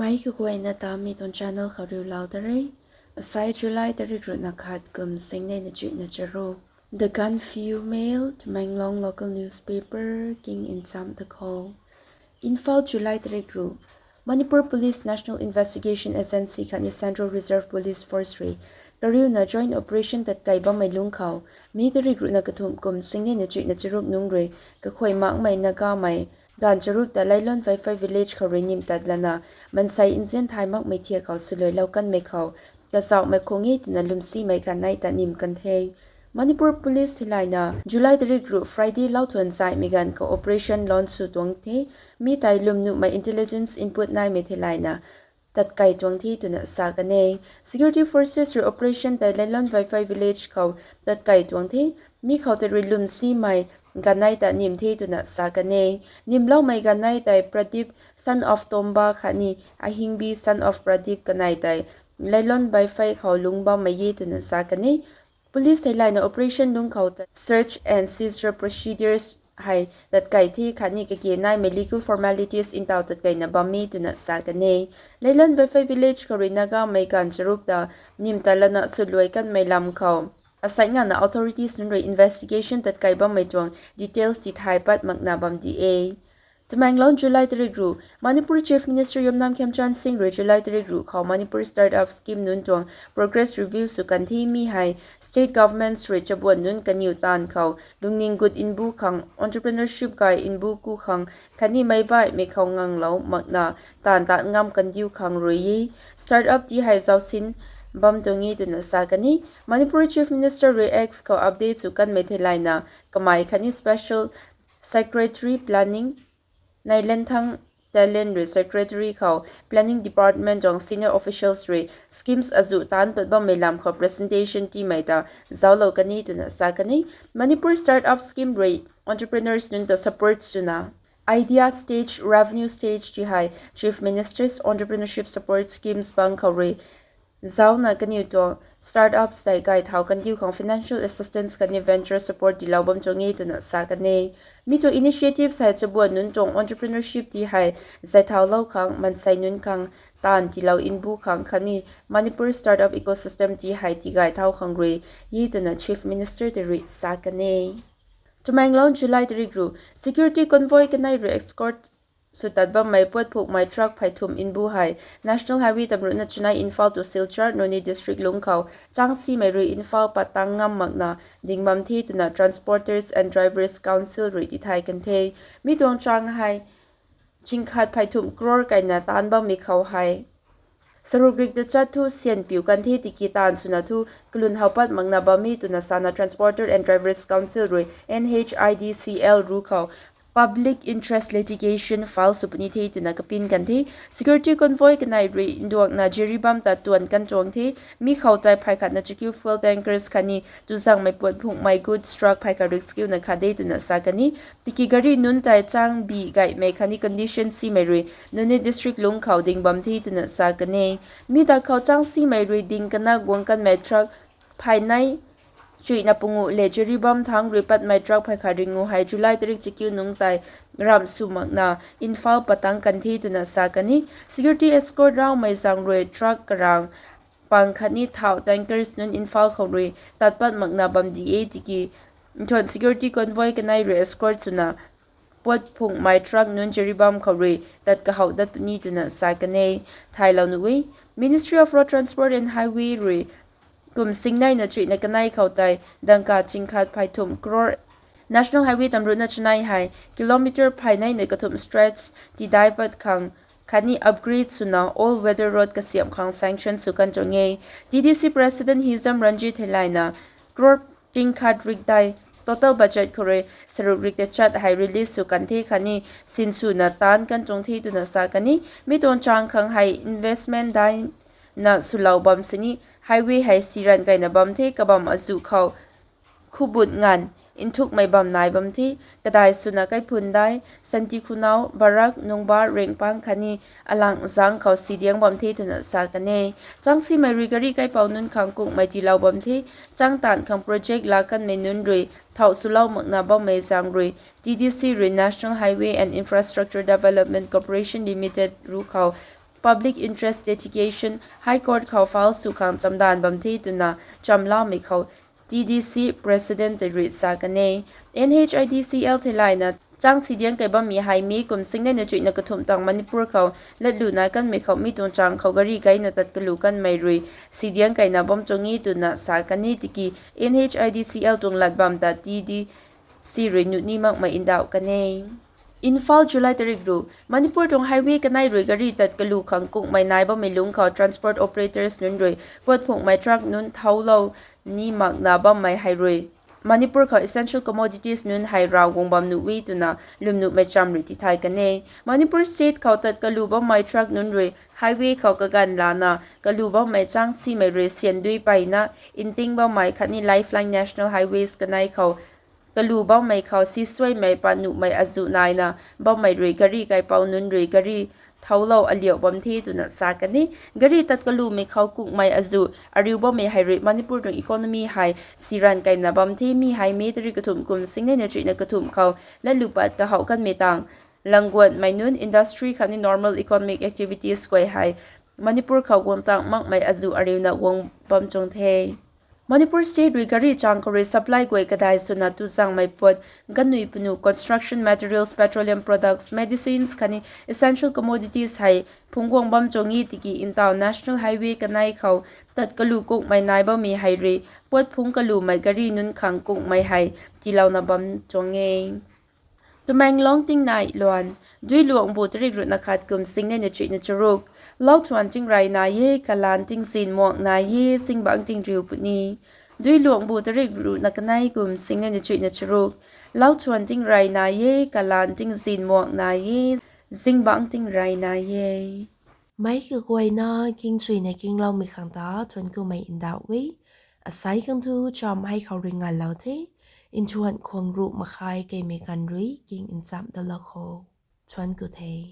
ไม่คือควยนะตามีตอน channel เขาดูเราแต่ไรaside July แต่ริกรุนักขัดกุมสิ่งในนจุดนจรู The gun female to Manglong local newspaper king in Sam the call Infal July แต่ริกรุ Manipur Police National Investigation Agency ขัน Central Reserve Police Force รีกริวนะ joint operation ตัดไก่บ้าไม่ลุงเขามีแต่ริกรุนักกระทุ่มกุมสิ่งในนจุดนจรูนุ่งเรก็ควยมักไม่นักไม่การจรุกแต่ไล่ล้นไฟvillage เขาเรียนตัดแล้วนะมันใส่อินเซนไทยมักไม่เทียเขาสลวยแล้วกันไม่เขาแต่สาวไม่คงยี่ตุนลุมซีไม่กันในแต่นิมกันเทมณิปุร police ที่ไลนะจุลัยตริกรุ Friday เล่าทวนสายมีการก็ operation launch สุดวงที่มีไตลุมนุไม่ intelligence input ในไม่ที่ไลนะตัดไก่จวงที่ตุนสากันเอง security forces หรือ operation แต่ไล่ล้นไฟvillage เขาตัดไก่จวงที่มีเขาแต่ลุมซีไม่กันในแต่นิมที่ตุนสากันเองนิมเล่าไม่กันในแต่ประดิบ son of Tomba ขันีอาหิงบี son of ประดิบกันในแต่ไล่ล้นใบไฟเขาลุงบ้าไม่ยี่ตุนสากันเอง police ไล่ใน operation ลุงเขา search and seizure procedures ให้ตัดไก่ที่ขันีกเกียนในไม่ legal formalities อินเตาตัดไก่นบ้ามีตุนสากันเองไล่ล้นใบไฟ village เขาเรียนก็ไม่การสรุปแต่นิมแต่ละนะสุดรวยกันไม่ลำเขาอาศัยงาน authorities นุ่นเรื่อง investigation ตัดไก่บ้าไม่จวง details ที่ไทยปัดมักนาบัมดีเอทำไมลอนจุลัยตริกรูมณิปุร Chief Minister ยมนำเข้มจันสิงห์หรือจุลัยตริกรูเขามณิปุร Startup Scheme นุ่นจวง Progress Review สุกันที่มีให้ State Government หรือจบวนนุ่นกันนิวตันเขาลุงนิงกุดอินบูขัง Entrepreneurship ไกอินบูกูขังคันนี้ไม่บ่ายไม่เขางังเหลามักนาตานตางำกันดิวขังรวย Startup ที่ให้เจ้าสินบัมตรงนี้ตุนสากันนี้มณิปุร Chief Minister หรือ X เขาอัปเดตสุกันไม่เทไลนะก็หมายคันนี้ Special Secretary Planning ในเล่นทั้ง talent หรือ secretary เขา planning department จง senior officials หรือ schemes อาจุตานเปิดบ้าไม่ลำเขา presentation ที่ไม่ตาเจ้าเหล่ากันนี้ตุนสากันนี้ Manipur startup scheme หรือ entrepreneurs นุ่นตัว support จุนะ idea stage revenue stage ที่ให้ chief ministers entrepreneurship support schemes บางเขาหรือเจ้าหน้ากันอยู่ตัว startups ได้ไกด์เท่ากันดิวของ financial assistance กันนี้ venture support ที่เราบำจงงี้ตุนสากันนี้มีตัว initiative ใส่จะบวนนุนจง entrepreneurship ที่ให้ใส่เท่าเล่าขังมันใส่นุนขังตานที่เราอินบูขังคันนี้ Manipur startup ecosystem ที่ให้ที่ไกด์เท่าขังรียี่ตุน chief minister ที่ริสากันนี้จุดแมงลอนจุลัยตริกรู security convoy กันในหรือ escortสุดตัดบ่ไม่ปวดผูกไม่ทรัคไผ่ทุ่มอินบูไฮ National Highway ตำรวจนัดชนะอินฟอลตัวซิลชาร์โนนี district ลุงเขาจ้างซีไม่รีอินฟอลปัตตังงำมักนาดิ่งบัมที่ตุนา Transporters and Drivers Council รีที่ไทยกันเทมีดวงจ้างไฮจิงขัดไผ่ทุ่มกรอไก่นาตานบ่มีเขาไฮสรุปริกเดจัดทูเซียนผิวกันที่ติกิตานสุนัทูกลุนเฮาปัดมังนาบามีตุนาสานา Transporter and Drivers Council รี NHIDCL รู้เขาPublic Interest Litigation File สุปนิธิตุนกปินกันที่ Security Convoy กันในรีดวงนาจิริบัมตัดตวนกันจวงที่มีเข้าใจภายขัดนาจิกิว fuel tankers คันนี้ตุสั่งไม่ปวดพุ่งไม่ good struck ภายขัด risk กิวนาคาเดตุนสากันนี้ติกิการีนุนใจจ้างบีไก่ไม่คันนี้ condition ซีไม่รีนุนใน district ลุงเขาดิ่งบัมที่ตุนสากันนี้มีแต่เขาจ้างซีไม่รีดิ่งกันนักวงกันไม่ truck ภายในจุยนับปุงูเลจิริบัมทั้งริปัดไม่ทรัคภายคาริงูไฮจุไลตริกจิกิวนุงไตรำสุมักนาอินฟาลปตังกันที่ตุนสากันนี้ security escort เราไม่สั่งรวยทรัคกลางปังคันนี้เท่า tankers นุนอินฟาลเขารวยตัดปัดมักนาบัมดีเอจิกิจน security convoy กันในรวย escort สุนาปวดพุงไม่ทรัคนุนจิริบัมเขารวยตัดกะเขาดัดนี้ตุนสากันนี้ไทยเราหนุ่ย Ministry of Road Transport and Highway รวยกลุ่มสิ่งในนจุดในกันในเข้าใจดังการจิงคัดภายทุ่มกรอ National Highway ตำรวจนัดชนะให้กิโลเมตรภายในกระทุ่ม stretch ที่ได้ปัดขังคันนี้ upgrade สุนา all weather road กระเสียมขัง sanction สุกันจงเง DDC President Hizam Ranjit เฮลัยนะกรอจิงคัดริกได้ total budget เขาเลยสรุปริกได้จัดให้ release สุกันที่คันนี้สินสุนาตานกันจงที่ตุนสากันนี้มีตัวจางขังให้ investment ได้นะสุเหล่าบำสนี้Highway ให้สีรันไก่นะบัมที่กระบำอจุเขาคู่บุญงานอินทุกไม่บัมนายบัมที่กระไดสุนัขไก่พุนได้สันติคุณเอาบารักนงบาเร่งปังคันนี้อลังจังเขาสีเดียงบัมที่ตุนสากันเนจังสีไม่ริกรีไก่เป่านุนขังกุกไม่จีเหล่าบัมที่จังตันขังโปรเจกต์ลากันไม่นุนรุยเท่าสุเหล่ามักนาบัมไม่จังรุย DDC หรือ National Highway and Infrastructure Development Corporation Limited รู้เขา public interest litigation High Court เขา file สุขังจำดานบำที่ตุนาจำล่าไม่เขา TDC President ตริสากันเน NHIDCL ที่ไลน์จ้างสีเดียงไก่บ่มีไฮมีกลุ่มสิ่งในจุดนักทุมต่างมณิปุรเขาและดูนากันไม่เขามีตัวจางเขากรีไก่นตัดกลูกันไม่รุยสีเดียงไก่นาบ่มจงีตุนาสากันนี่ติกี NHIDCL ตรงหลัดบำตา TDC รีนุนี่มักไม่อินดาวกันเนInfal July 3 ru Manipur dong highway kanai rui gari tat kalu khang kung mai nai ba mai lung khaw transport operators nun rui pot phung mai truck nun thaulo ni mak na ba mai hai rui Manipur khaw essential commodities nun hai raw gong bam nu wi tuna lum nu mai cham ri ti thai kane Manipur state khaw tat kalu ba mai truck nun rui highway khaw ka gan la na kalu ba mai chang si mai re sian dui pai na inting ba mai khani lifeline national highways kanai khaw kalu ba mai khaw si swai mai pa nu mai azu nai na ba mai rui gari kai pau nun rui gari thaulo aliyo bam thi tu na sa kani gari tat kalu mai khaw kuk mai azu ariu ba mai hai rui manipur dong economy hai siran kai na bam thi mi hai me tri kathum kum singne na tri na kathum khaw la lupat ka hau kan metang langwan mai nun industry khani normal economic activities koi hai manipur khaw gon tang mak mai azu ariu na wong bam chong the Manipur State Rigari Changkore supply goi kadai suna tu sang mai pot ganui punu construction materials petroleum products medicines khani essential commodities hai phungwang bam chongi tiki intaw national highway kanai khau tat kalu kok mai nai ba mi hai re pot phung kalu mai gari nun khang kok mai hai tilaw na bam chonge tumang long ting nai lon dui luang bo trik ru na khat kum sing ne chi na churuk Lau chuan ting rai na ye kalan ting sin mok na ye sing bang ting riu puni dui luang bu tarik ru na kanai gum sing na chui na churuk lau chuan ting rai na ye kalan ting sin mok na ye sing bang ting rai na ye mấy cái quay nó kinh suy này kinh lâu mình khẳng đó thuần cô mày in đạo quý à sai khăn thu chom hay khẩu ring ngàn lâu thế in chuan khuang rụ mà khai cây mày gần rưỡi kinh in giảm đó là khổ thuần cô thế